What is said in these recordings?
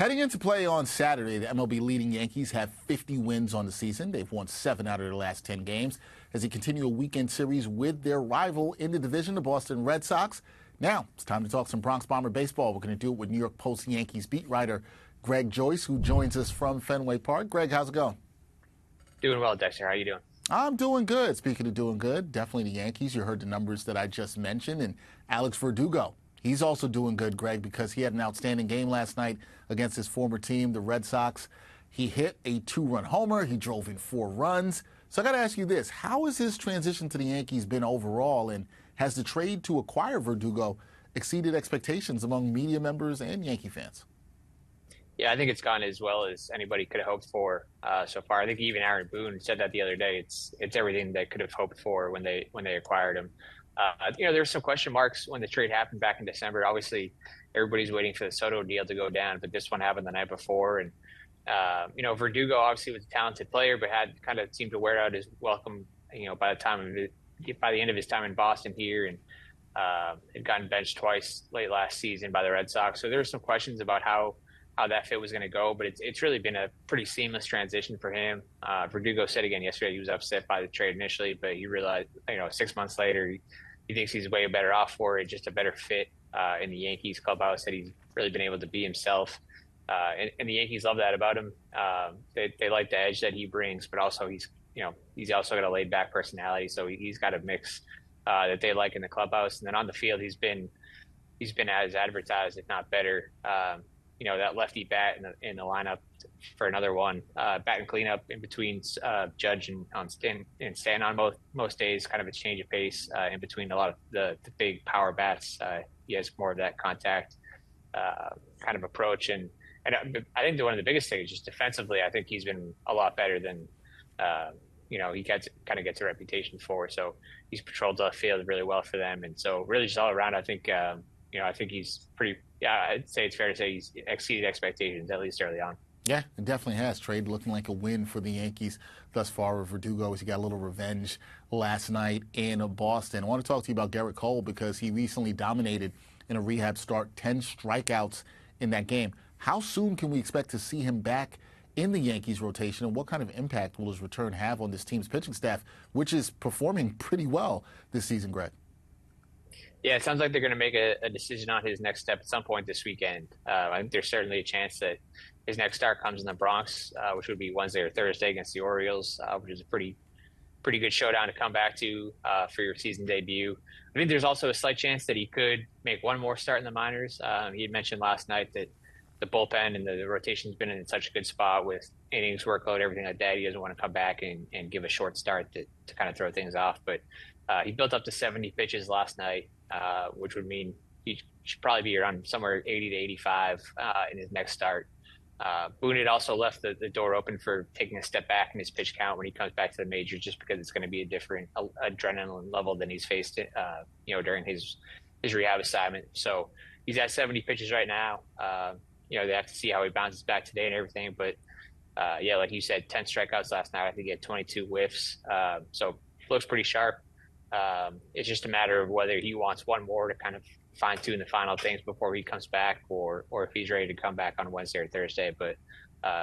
Heading into play on Saturday, the MLB leading Yankees have 50 wins on the season. They've won 7 out of their last 10 games as they continue a weekend series with their rival in the division, the Boston Red Sox. Now, it's time to talk some Bronx Bomber baseball. We're going to do it with New York Post Yankees beat writer Greg Joyce, who joins us from Fenway Park. Greg, how's it going? Doing well, Dexter. How you doing? I'm doing good. Speaking of doing good, definitely the Yankees. You heard the numbers that I just mentioned. And Alex Verdugo, he's also doing good, Greg, because he had an outstanding game last night against his former team, the Red Sox. He hit a 2-run homer. He drove in 4 runs. So I got to ask you this. How has his transition to the Yankees been overall? And has the trade to acquire Verdugo exceeded expectations among media members and Yankee fans? Yeah, I think it's gone as well as anybody could have hoped for so far. I think even Aaron Boone said that the other day. It's everything they could have hoped for when they acquired him. There were some question marks when the trade happened back in December. Obviously, everybody's waiting for the Soto deal to go down, but this one happened the night before. And Verdugo obviously was a talented player, but had kind of seemed to wear out his welcome. By the end of his time in Boston here, and had gotten benched twice late last season by the Red Sox. So there were some questions about how that fit was going to go, but it's really been a pretty seamless transition for him. Verdugo said again yesterday he was upset by the trade initially, but he realized, 6 months later, he thinks he's way better off for it, just a better fit in the Yankees clubhouse, that he's really been able to be himself. And the Yankees love that about him. They like the edge that he brings, but also he's also got a laid back personality. So he's got a mix that they like in the clubhouse. And then on the field, he's been as advertised, if not better. That lefty bat in the lineup for another one, bat and cleanup in between Judge and Stan on most days, kind of a change of pace in between a lot of the big power bats. He has more of that contact kind of approach. And I think one of the biggest things, just defensively, I think he's been a lot better than, he gets a reputation for. So he's patrolled the field really well for them. And so really just all around, I think he's pretty, I'd say it's fair to say he's exceeded expectations, at least early on. Yeah, it definitely has. Trade looking like a win for the Yankees thus far with Verdugo as he got a little revenge last night in Boston. I want to talk to you about Gerrit Cole because he recently dominated in a rehab start, 10 strikeouts in that game. How soon can we expect to see him back in the Yankees rotation, and what kind of impact will his return have on this team's pitching staff, which is performing pretty well this season, Greg? Yeah, it sounds like they're going to make a decision on his next step at some point this weekend. I think there's certainly a chance that his next start comes in the Bronx, which would be Wednesday or Thursday against the Orioles, which is a pretty good showdown to come back to for your season debut. I think there's also a slight chance that he could make one more start in the minors. He had mentioned last night that the bullpen and the rotation's been in such a good spot with innings, workload, everything like that. He doesn't want to come back and give a short start to kind of throw things off. But he built up to 70 pitches last night, which would mean he should probably be around somewhere 80 to 85 in his next start. Boone had also left the door open for taking a step back in his pitch count when he comes back to the majors, just because it's going to be a different adrenaline level than he's faced, during his rehab assignment. So he's at 70 pitches right now. They have to see how he bounces back today and everything. But, like you said, 10 strikeouts last night. I think he had 22 whiffs. So looks pretty sharp. It's just a matter of whether he wants one more to kind of fine-tune the final things before he comes back, or if he's ready to come back on Wednesday or Thursday. But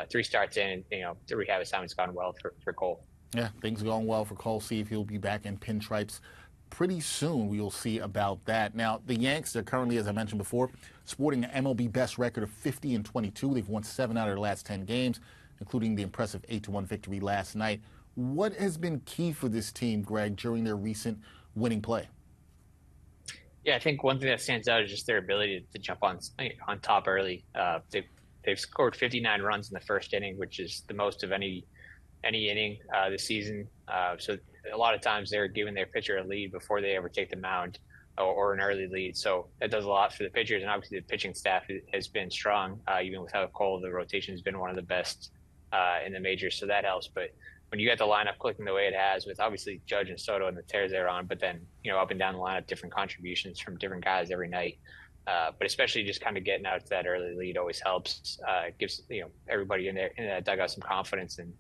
3 starts in, the rehab assignment's gone well for Cole. Yeah, things are going well for Cole. See if he'll be back in pinstripes pretty soon. We'll see about that. Now, the Yanks are currently, as I mentioned before, sporting an MLB best record of 50-22. They've won 7 out of their last 10 games, including the impressive 8-1 victory last night. What has been key for this team, Greg, during their recent winning play? Yeah, I think one thing that stands out is just their ability to jump on top early. They've scored 59 runs in the first inning, which is the most of any inning this season. So a lot of times they're giving their pitcher a lead before they ever take the mound, or an early lead. So that does a lot for the pitchers, and obviously the pitching staff has been strong. Even without Cole, the rotation has been one of the best in the majors, so that helps. But when you get the lineup clicking the way it has, with obviously Judge and Soto and the tears they're on, but then up and down the lineup, different contributions from different guys every night. But especially just kind of getting out to that early lead always helps. It gives everybody in that dugout some confidence, and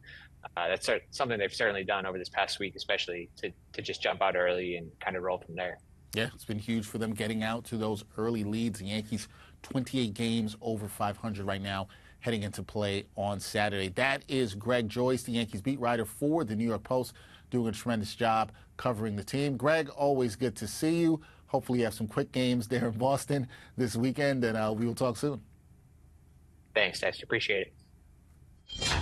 that's something they've certainly done over this past week, especially to just jump out early and kind of roll from there. Yeah, it's been huge for them getting out to those early leads. The Yankees 28 games over 500 right now, heading into play on Saturday. That is Greg Joyce, the Yankees beat writer for the New York Post, doing a tremendous job covering the team. Greg, always good to see you. Hopefully you have some quick games there in Boston this weekend, and we will talk soon. Thanks, Dexter. Appreciate it.